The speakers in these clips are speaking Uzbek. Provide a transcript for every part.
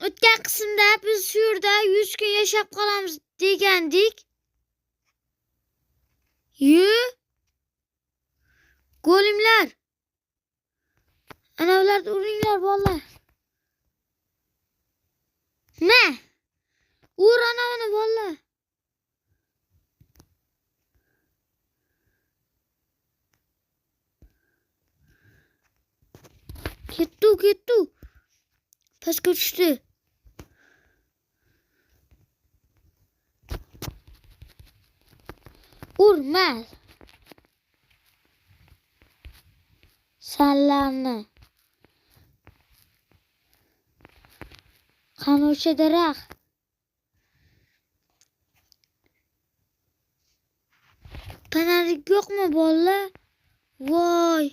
O'tgan qismda biz shu yerda 100 kun yashab qolamiz degandik. Go'limlar. Ana ularni uringlar bolalar. Ne? Ur anavini bolalar. Ketdi. Pastga tushdi. Urmaz. Sanlarni. Qanuvchi daraxt. Kanalik yo'qmi bolalar? Voy.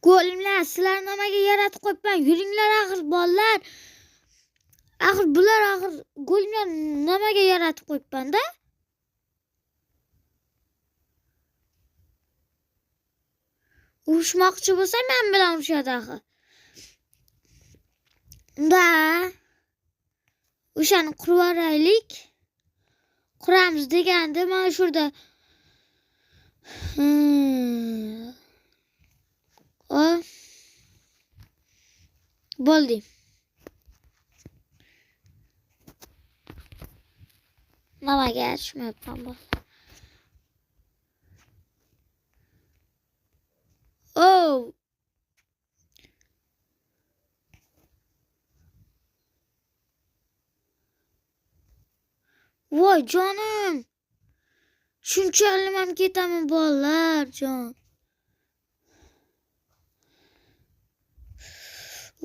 Go'limlar, sizlar nimaga yaratib qo'yibman? Yuringlar axir bolalar. Axir bular go'limlar nimaga yaratib qo'yibman-da? Urushmoqchi bo'lsa men bilan urushadi axir. Da. O'shani qurib oraylik. Quramiz deganda mana shurda bo'ldi. Nimaga tushmayapman bu? Oh. Voy jonim. Shunchalik ham ketaman bolalar, jon.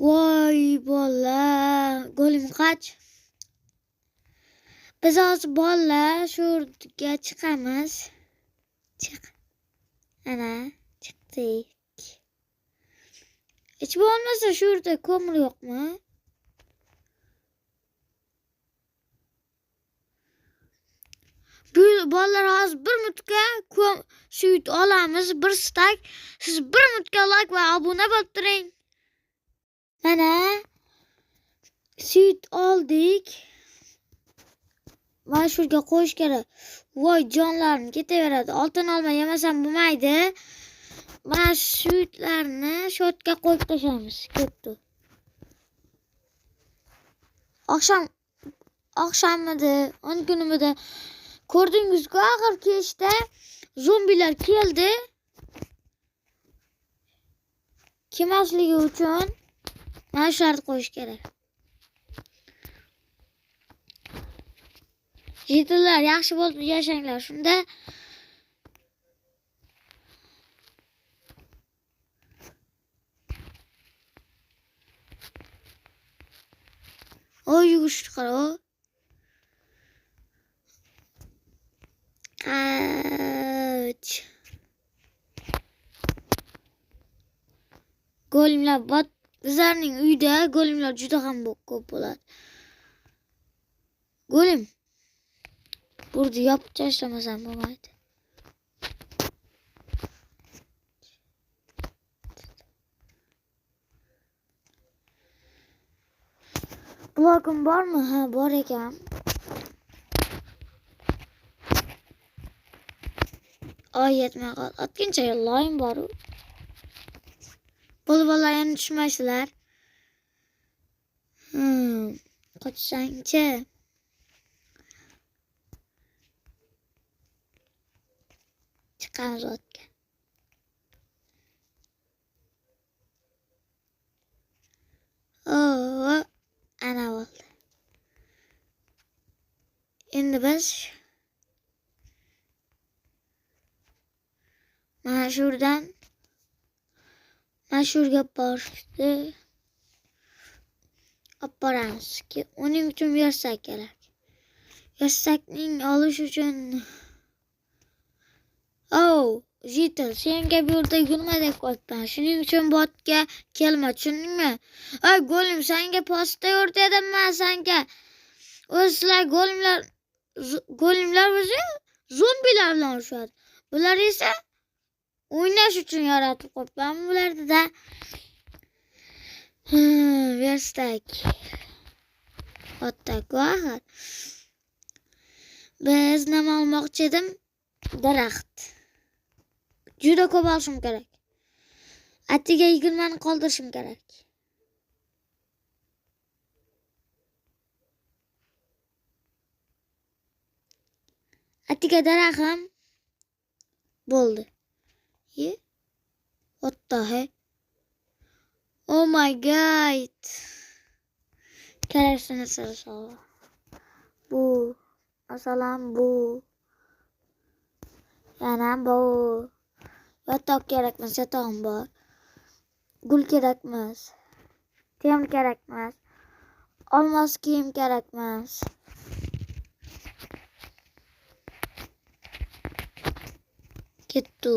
Voy bolalar, go'lim qach. Biz hozir bolalar shu yerga chiqamiz. Chiq. Ana, chiqdik. Hech bo'lmasa shu yerda ko'mir yo'qmi? Bolalar hozir bir minutga suyut olamiz, bir stak. Siz bir minutga like va obuna bo'lib turing. Mana suyut oldik. Mana shu yerga qo'yish kerak. Voy jonlarim ketaveradi. Oltin olma yemasam bo'lmaydi. Mana suyutlarni shu yerga qo'yib tashlaymiz. Ketdi. Oqshomida, 10 kunimida ko'rdingizku axir kechda zombilar keldi. Kelmasligi uchun mana shart qo'yish kerak. Yigitlar yaxshi bo'lib yashanglar. Shunda oy yugurishdi qaro. Go'limlar bizlarning uyda go'limlar juda ham ko'p bo'ladi. Go'lim burni yopib tashlamasam bo'lmaydi. Blogim bormi? Ha, bor ekan. Yetmay qoldi. Atkincha loyim bor. Bolalar yana tushmaysizlar. Qochsangchi. Chiqamiz otga. Ana bo'ldi. Endi biz mana shu yerga borishdi. Olib boramiz. Uning uchun yoshsak kerak. Yoshsakning olish uchun Jitil, senga bu yerda yurmadek qo'yibman. Shuning uchun botga kelma, tushundingmi? Ay, go'lim, senga posta yor dedim men senga. O'zlar go'limlar o'zi zombilar bilan urushadi. Bular esa o'ynash uchun yaratib qo'yibman bularda. Verstak. Ottak axir. Biz nima olmoqchi edim? Daraxt. Juda ko'p olishim kerak. Atiga 20 ni qoldirishim kerak. Atiga daraxtim bo'ldi. What the heck? Oh my god. Keraksini sirasol. Bu. Masalan bu. Yana bu. Yotoq kerakmas, yotog'im bor. Gul kerakmas. Temir kerakmas. Olmos kiyim kerakmas. Ketdi.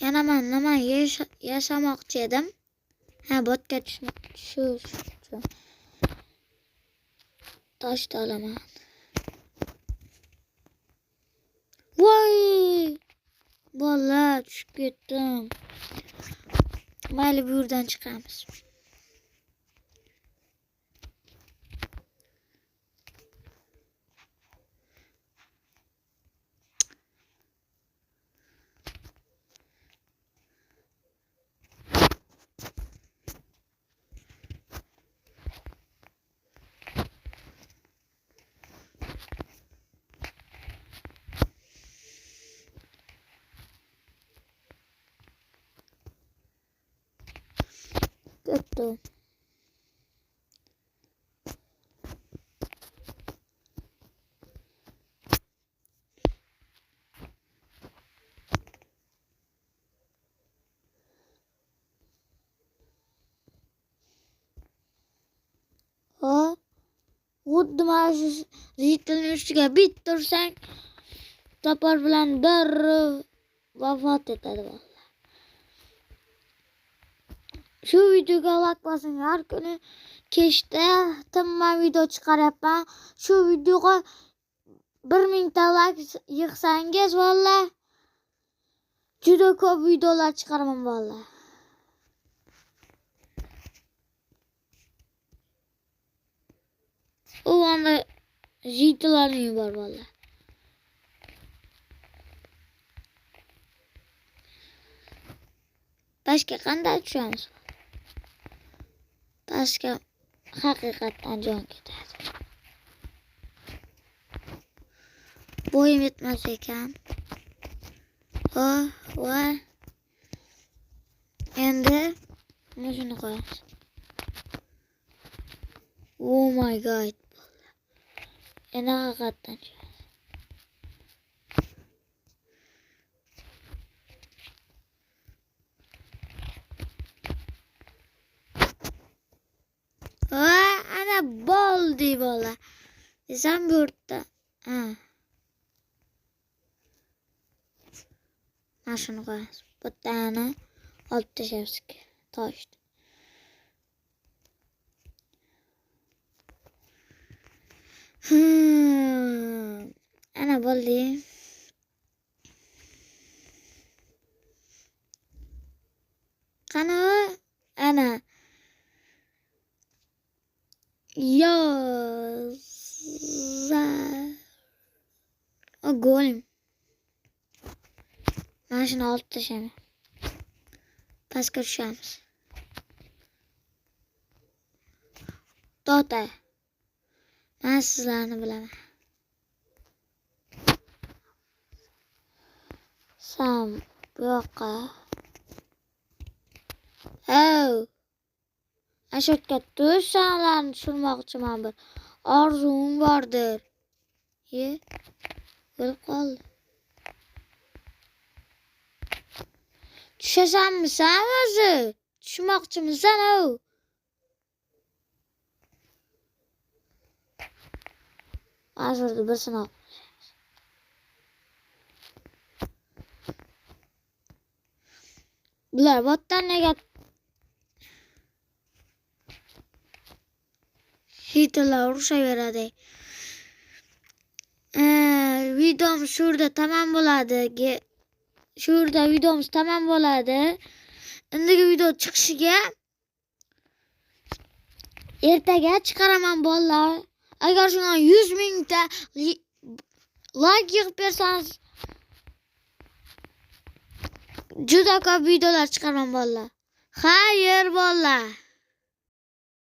Yana men nima yashamoqchi edim? Botga tushish uchun. Tosh olaman. Voy! Bola tushib ketdim. Mayli, bu yerdan chiqamiz. Ketdi. Xuddi mana shu zitilning ustiga bitta tursang, topar bilan darrov vafot etadi vallahi. Shu videoga like bosing. Har kuni kechda tinmay video chiqaryapman. Shu videoga 1000 ta like yig'sangiz vallahi juda ko'p videolar chiqaraman vallahi. U anda jitilarning bor vallahi. Pastga qanday tushamiz? Pastga haqiqatdan jon ketadi. Bo'yim yetmas ekan. Voy. Endi mana shuni qo'yamiz. Oh my god. Endi haqiqatdan ana bo'ldi bola. Desam bu yerda. Mana shuni qo'yamiz. Bittani olib tashlaymiz toshni. Ana bo'ldi. Qani ana. Go'lim. Mana shuni olib tashlayman. Pastga tushamiz. To'ta. Men sizlarni bilaman. Sam bu yoqqa. Ashotga to'shanlarni tushirmoqchiman, bir orzum bordir. O'lib qoldi. Tushasanmisan o'zi? Tushmoqchimisan o? Hozirda bir sinov. Bular botdan nega hitler urushaveradi? Videomiz shurda tamom bo'ladi. Shurda videomiz tamom bo'ladi. Endigi video chiqishiga ertaga chiqaraman bolalar. Agar shunga 100 mingta like yig'ib bersangiz juda ko'p videolar chiqaraman bolalar. Xayr bolalar.